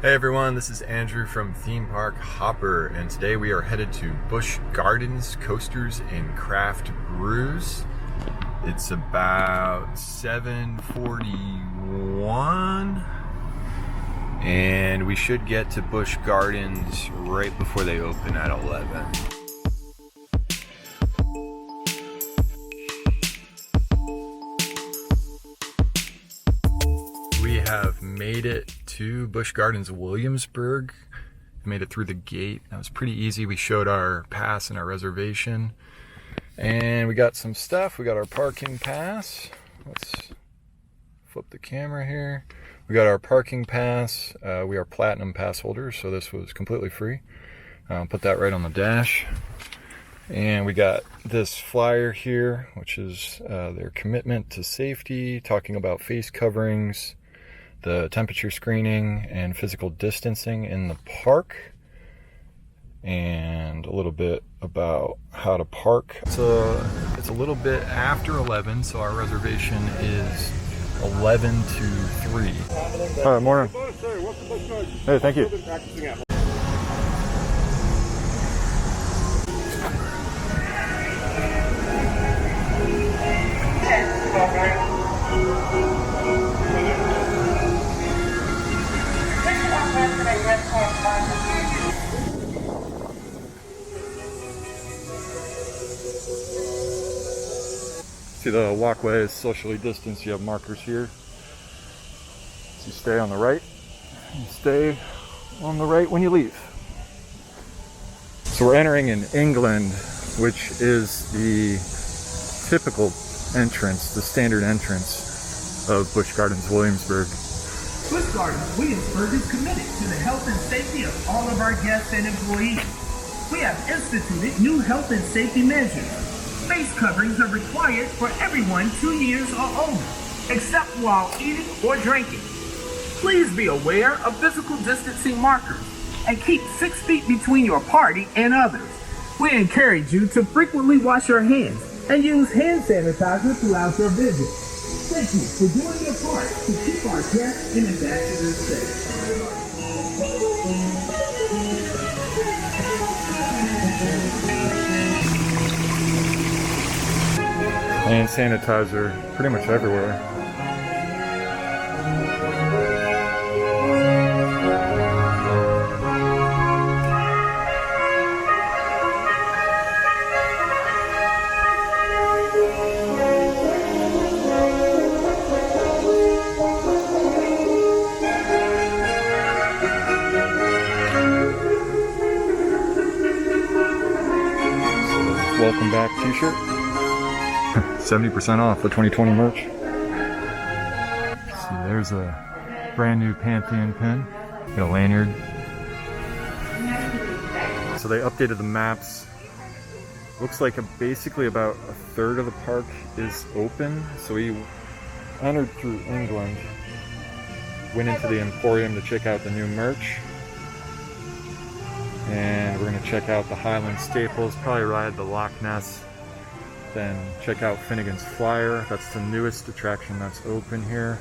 Hey everyone, this is Andrew from Theme Park Hopper, and today we are headed to Busch Gardens Coasters and Craft Brews. It's about 7:41, and we should get to Busch Gardens right before they open at 11. We have made it to Busch Gardens Williamsburg. We made it through the gate. That was pretty easy. We showed our pass and our reservation. And we got some stuff. We got our parking pass. Let's flip the camera here. We got our parking pass. We are platinum pass holders, so this was completely free. Put that right on the dash. And we got this flyer here, which is their commitment to safety, talking about face coverings, the temperature screening and physical distancing in the park, and a little bit about how to park. It's a little bit after 11, so our reservation is 11 to 3. All right, morning. Hey, thank you. See, the walkway is socially distanced. You have markers here. So you stay on the right. You stay on the right when you leave. So we're entering in England, which is the typical entrance, the standard entrance of Busch Gardens Williamsburg. Busch Gardens Williamsburg is committed to the health and safety of all of our guests and employees. We have instituted new health and safety measures. Face coverings are required for everyone 2 years or older, except while eating or drinking. Please be aware of physical distancing markers and keep 6 feet between your party and others. We encourage you to frequently wash your hands and use hand sanitizer throughout your visit. Thank you for doing your part to keep our guests and ambassadors safe. Hand sanitizer pretty much everywhere. Welcome back t-shirt. 70% off the 2020 merch. See, there's a brand new Pantheon pin. Got a lanyard. So they updated the maps. Looks like basically about a third of the park is open. So we entered through England, went into the Emporium to check out the new merch. And we're gonna check out the Highland Staples, probably ride the Loch Ness. Then check out Finnegan's Flyer. That's the newest attraction that's open here.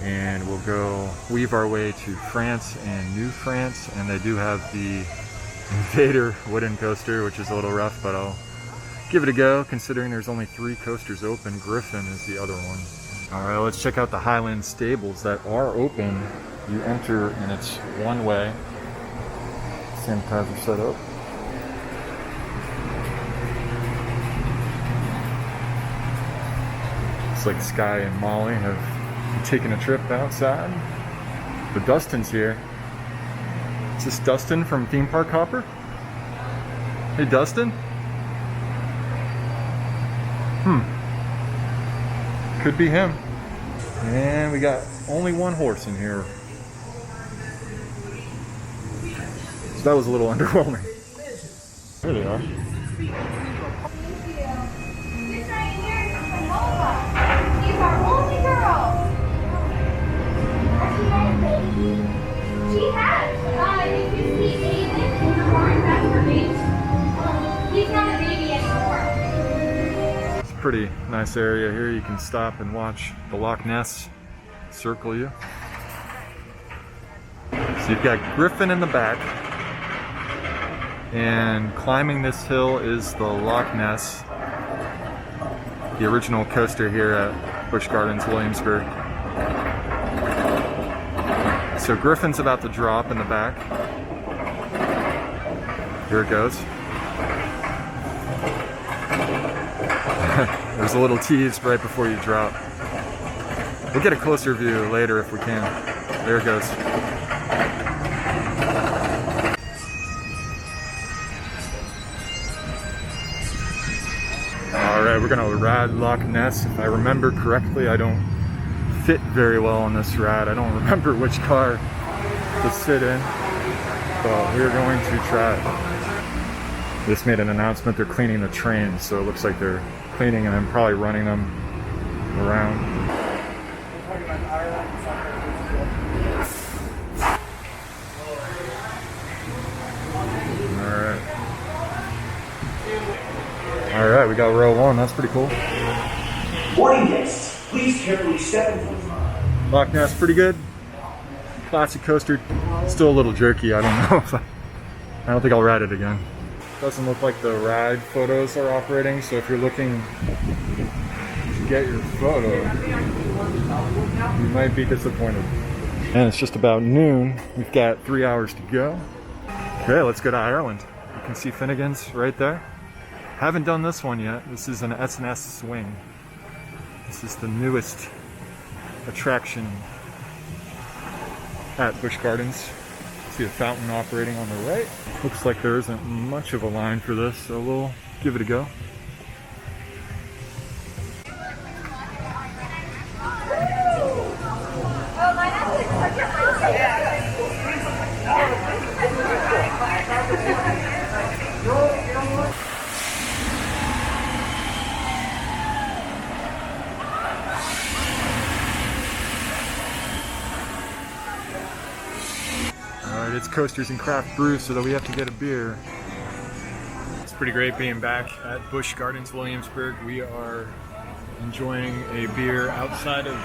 And we'll go weave our way to France and New France. And they do have the Invader wooden coaster, which is a little rough, but I'll give it a go considering there's only 3 coasters open. Griffin is the other one. All right, let's check out the Highland Stables that are open. You enter and it's one way. Sanitizer set up. It's like Sky and Molly have taken a trip outside. But Dustin's here. Is this Dustin from Theme Park Hopper? Hey Dustin? Could be him. And we got only one horse in here. So that was a little underwhelming. There they are. He's our only girl. Has she had a baby? She has. If you see Aiden in the barn, that's her baby. He's not a baby anymore. It's a pretty nice area here. You can stop and watch the Loch Ness circle you. So you've got Griffin in the back, and climbing this hill is the Loch Ness, the original coaster here at Busch Gardens Williamsburg. So Griffin's about to drop in the back. Here it goes. There's a little tease right before you drop. We'll get a closer view later if we can. There it goes. Alright, we're gonna ride Loch Ness. If I remember correctly, I don't fit very well on this ride. I don't remember which car to sit in, but we're going to try it. This made an announcement they're cleaning the trains, so it looks like they're cleaning and then probably running them around. Alright, we got row 1, that's pretty cool. Morning guests, please carefully step into the Loch Ness, pretty good. Classic coaster, still a little jerky, I don't know. I don't think I'll ride it again. Doesn't look like the ride photos are operating, so if you're looking to get your photo, you might be disappointed. And it's just about noon. We've got 3 hours to go. Okay, let's go to Ireland. You can see Finnegan's right there. Haven't done this one yet. This is an S&S swing. This is the newest attraction at Busch Gardens. See a fountain operating on the right. Looks like there isn't much of a line for this, so we'll give it a go. It's Coasters and Craft Brews, so that we have to get a beer. It's pretty great being back at Busch Gardens Williamsburg. We are enjoying a beer outside of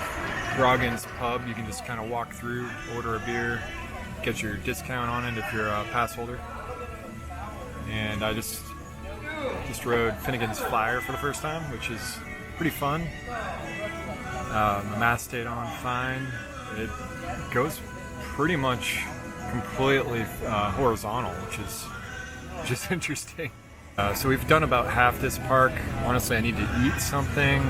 Grogan's Pub. You can just kind of walk through, order a beer, get your discount on it if you're a pass holder. And I just rode Finnegan's Flyer for the first time, which is pretty fun. The mast stayed on fine. It goes pretty much completely horizontal, which is interesting. So we've done about half this park. Honestly, I need to eat something.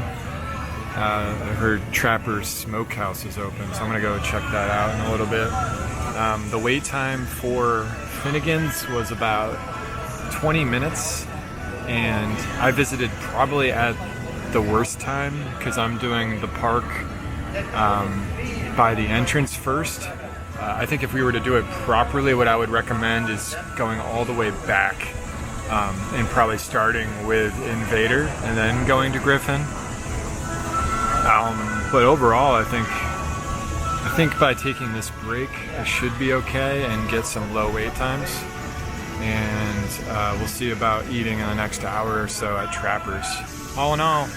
I heard Trapper's Smokehouse is open, so I'm gonna go check that out in a little bit. The wait time for Finnegan's was about 20 minutes, and I visited probably at the worst time because I'm doing the park by the entrance first. I think if we were to do it properly, what I would recommend is going all the way back and probably starting with Invader and then going to Griffin. But overall, I think by taking this break, I should be okay and get some low wait times. And we'll see about eating in the next hour or so at Trapper's. All in all,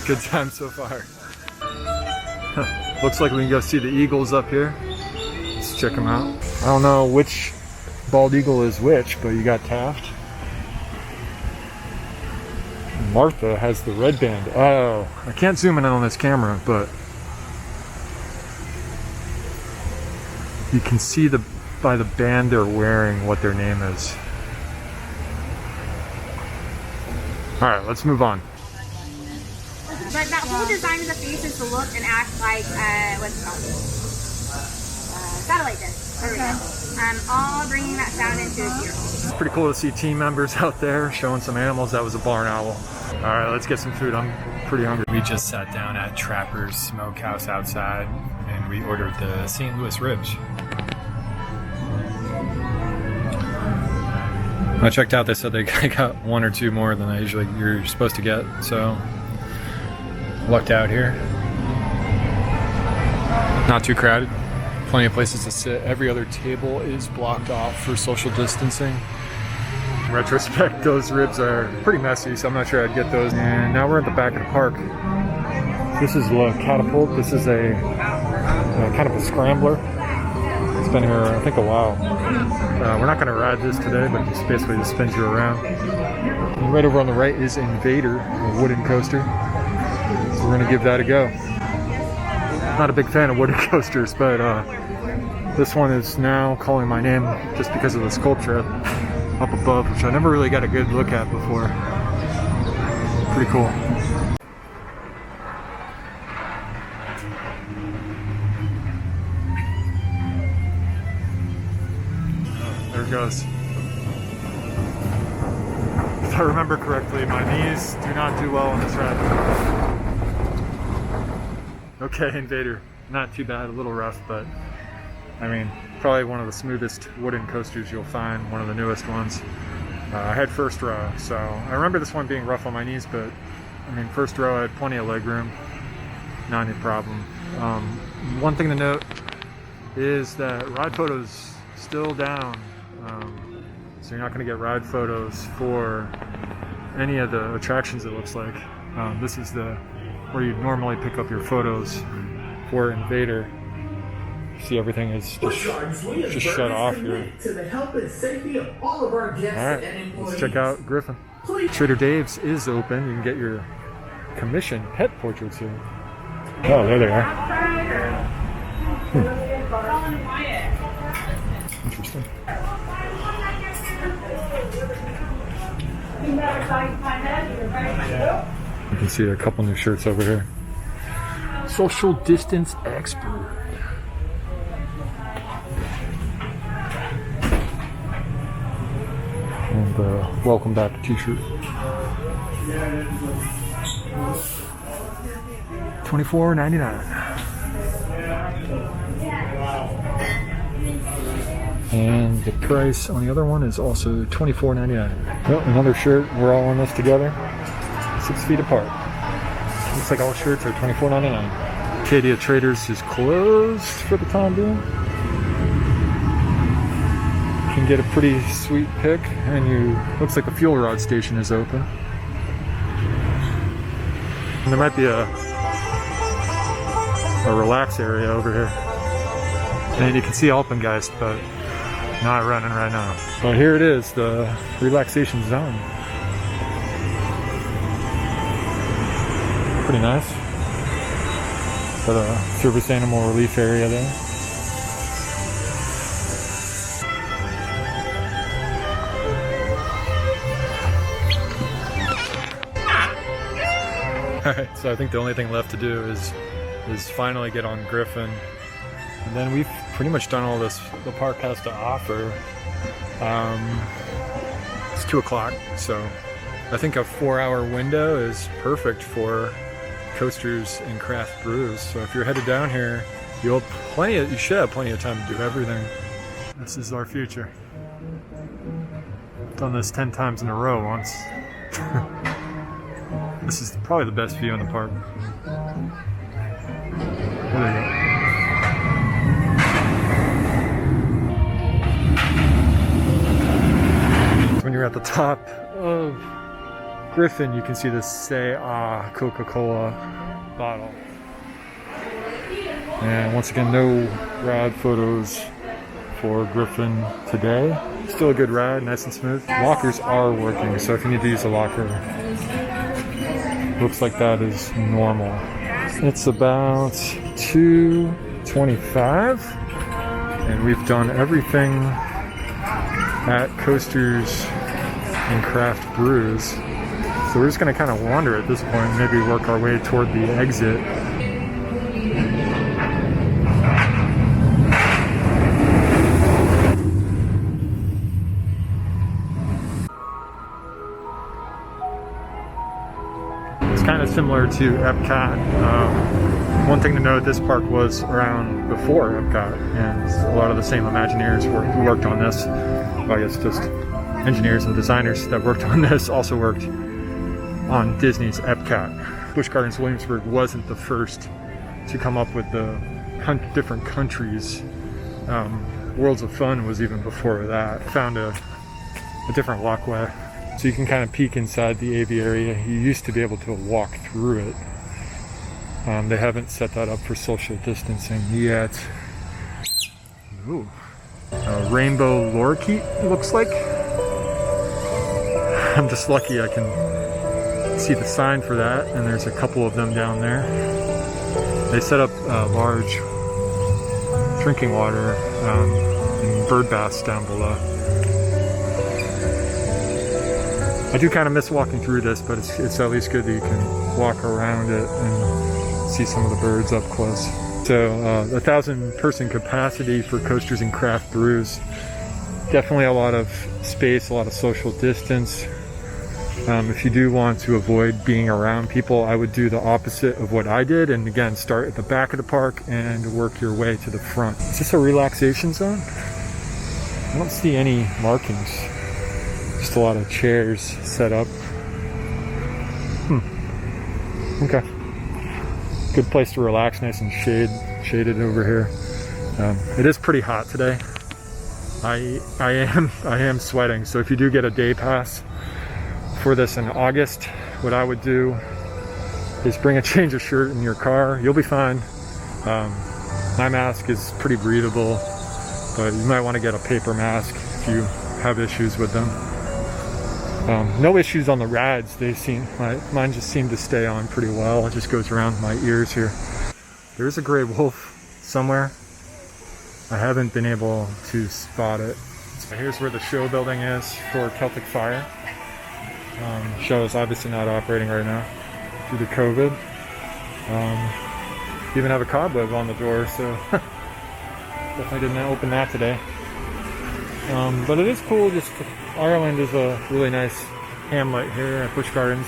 good time so far. Looks like we can go see the eagles up here. Let's check them out. I don't know which bald eagle is which, but you got Taft. Martha has the red band. Oh, I can't zoom in on this camera, but you can see by the band they're wearing what their name is. All right, let's move on. But that whole design of the face is to look and act like, what's it called? Satellite dish. There we go. All bringing that sound into a ear. It's pretty cool to see team members out there showing some animals. That was a barn owl. All right, let's get some food. I'm pretty hungry. We just sat down at Trapper's Smokehouse outside, and we ordered the St. Louis ribs. I checked out, they said they got 1 or 2 more than you're supposed to get, so lucked out here. Not too crowded, plenty of places to sit. Every other table is blocked off for social distancing. In retrospect, those ribs are pretty messy, so I'm not sure I'd get those. And now we're at the back of the park. This is the catapult. This is a kind of a scrambler. It's been here, I think, a while. We're not going to ride this today, but it just basically just spins you around. And right over on the right is Invader, a wooden coaster. So we're going to give that a go. Not a big fan of wooden coasters, but this one is now calling my name just because of the sculpture up above, which I never really got a good look at before. Pretty cool. There it goes. If I remember correctly, my knees do not do well on this ride. Okay, Invader. Not too bad, a little rough, but I mean, probably one of the smoothest wooden coasters you'll find, one of the newest ones. I had first row, so I remember this one being rough on my knees, but I mean, first row I had plenty of leg room, not any problem. One thing to note is that ride photos still down, so you're not going to get ride photos for any of the attractions, it looks like. This is where you normally pick up your photos for Invader. See, everything is just shut off here. To the health and safety of all of our guests Alright, and employees. let's check out Griffin. Trader Dave's is open. You can get your commission pet portraits here. Oh, there they are. Interesting. You can see a couple new shirts over here. Social distance expert. And welcome back t-shirt. $24.99. And the price on the other one is also $24.99. Well, another shirt. We're all in this together. 6 feet apart. Looks like all shirts are $24.99. Acadia Traders is closed for the time being. You can get a pretty sweet pick, and looks like the fuel rod station is open. And there might be a relax area over here. And you can see Alpengeist, but not running right now. But here it is, the relaxation zone. Pretty nice. Got a service animal relief area there. Alright, so I think the only thing left to do is finally get on Griffin. And then we've pretty much done all the park has to offer. It's 2 o'clock, so I think a 4-hour window is perfect for coasters and craft brews. So if you're headed down here, you should have plenty of time to do everything. This is our future. Done this 10 times in a row once. This is probably the best view in the park. There you go. When you're at the top of Griffin, you can see the Say Ah Coca-Cola bottle. And once again, no ride photos for Griffin today. Still a good ride, nice and smooth. Lockers are working, so if you need to use a locker, looks like that is normal. It's about 2:25, and we've done everything at Coasters and Craft Brews. So we're just going to kind of wander at this point, maybe work our way toward the exit. Kind of similar to Epcot. One thing to note, this park was around before Epcot, and a lot of the same Imagineers who worked on this, well, I guess just engineers and designers that worked on this also worked on Disney's Epcot. Busch Gardens Williamsburg wasn't the first to come up with the different countries. Worlds of Fun was even before that. Found a different walkway. So you can kind of peek inside the aviary. You used to be able to walk through it. They haven't set that up for social distancing yet. Ooh. Rainbow lorikeet, it looks like. I'm just lucky I can see the sign for that, and there's a couple of them down there. They set up large drinking water and bird baths down below. I do kind of miss walking through this, but it's at least good that you can walk around it and see some of the birds up close. So 1,000-person capacity for coasters and craft brews. Definitely a lot of space, a lot of social distance. If you do want to avoid being around people, I would do the opposite of what I did, and again, start at the back of the park and work your way to the front. Is this a relaxation zone? I don't see any markings. Just a lot of chairs set up. Okay. Good place to relax, nice and shaded over here. It is pretty hot today. I am sweating, so if you do get a day pass for this in August, what I would do is bring a change of shirt in your car. You'll be fine. My mask is pretty breathable, but you might want to get a paper mask if you have issues with them. No issues on the rides. Mine just seem to stay on pretty well. It just goes around my ears here. There's a gray wolf somewhere. I haven't been able to spot it. So here's where the show building is for Celtic Fire. Show is obviously not operating right now due to COVID. Even have a cobweb on the door, so definitely didn't open that today. But it is cool. Ireland is a really nice hamlet here at Busch Gardens.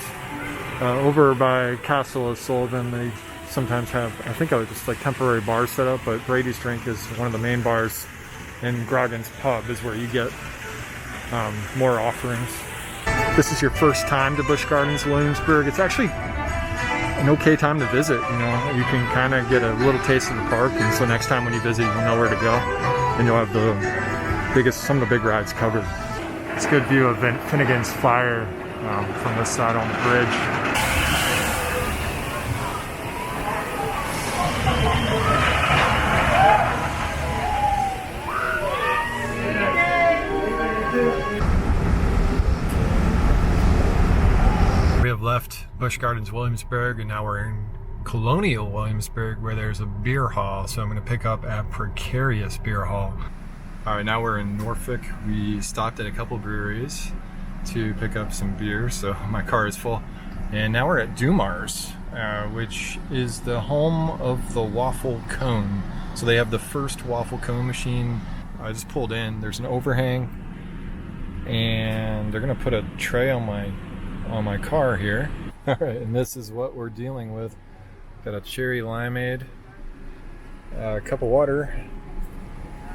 Over by Castle of Sullivan, they sometimes have, I think, just like temporary bars set up, but Brady's Drink is one of the main bars, and Grogan's Pub is where you get more offerings. This is your first time to Busch Gardens Williamsburg. It's actually an okay time to visit. You know, you can kind of get a little taste of the park, and so next time when you visit, you'll know where to go, and you'll have some of the big rides covered. It's a good view of Finnegan's Fire from this side on the bridge. We have left Busch Gardens Williamsburg, and now we're in Colonial Williamsburg, where there's a beer hall. So I'm going to pick up at Precarious Beer Hall. All right, now we're in Norfolk. We stopped at a couple breweries to pick up some beer, so my car is full. And now we're at Doumar's, which is the home of the waffle cone. So they have the first waffle cone machine. I just pulled in. There's an overhang, and they're gonna put a tray on my car here. All right, and this is what we're dealing with. Got a cherry limeade, a cup of water,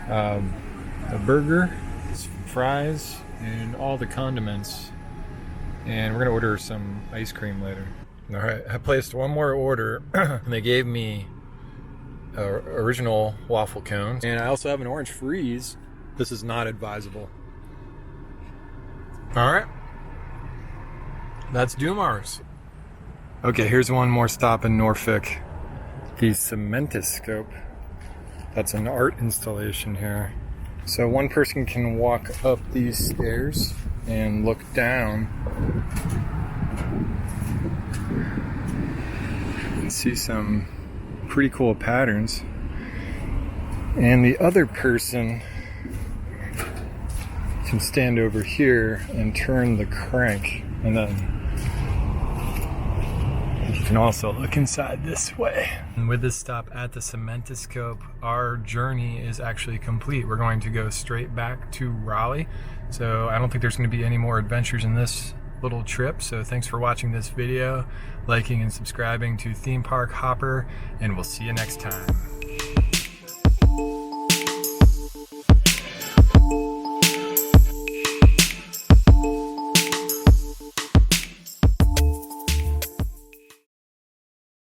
a burger, some fries, and all the condiments. And we're gonna order some ice cream later. All right, I placed one more order, and they gave me original waffle cones, and I also have an orange freeze. This is not advisable. All right, that's Doumar's. Okay, here's one more stop in Norfolk. The Cementiscope. That's an art installation here. So one person can walk up these stairs and look down and see some pretty cool patterns. And the other person can stand over here and turn the crank, and then you can also look inside this way. And with this stop at the Cementiscope, our journey is actually complete. We're going to go straight back to Raleigh. So I don't think there's going to be any more adventures in this little trip. So thanks for watching this video, liking and subscribing to Theme Park Hopper, and we'll see you next time.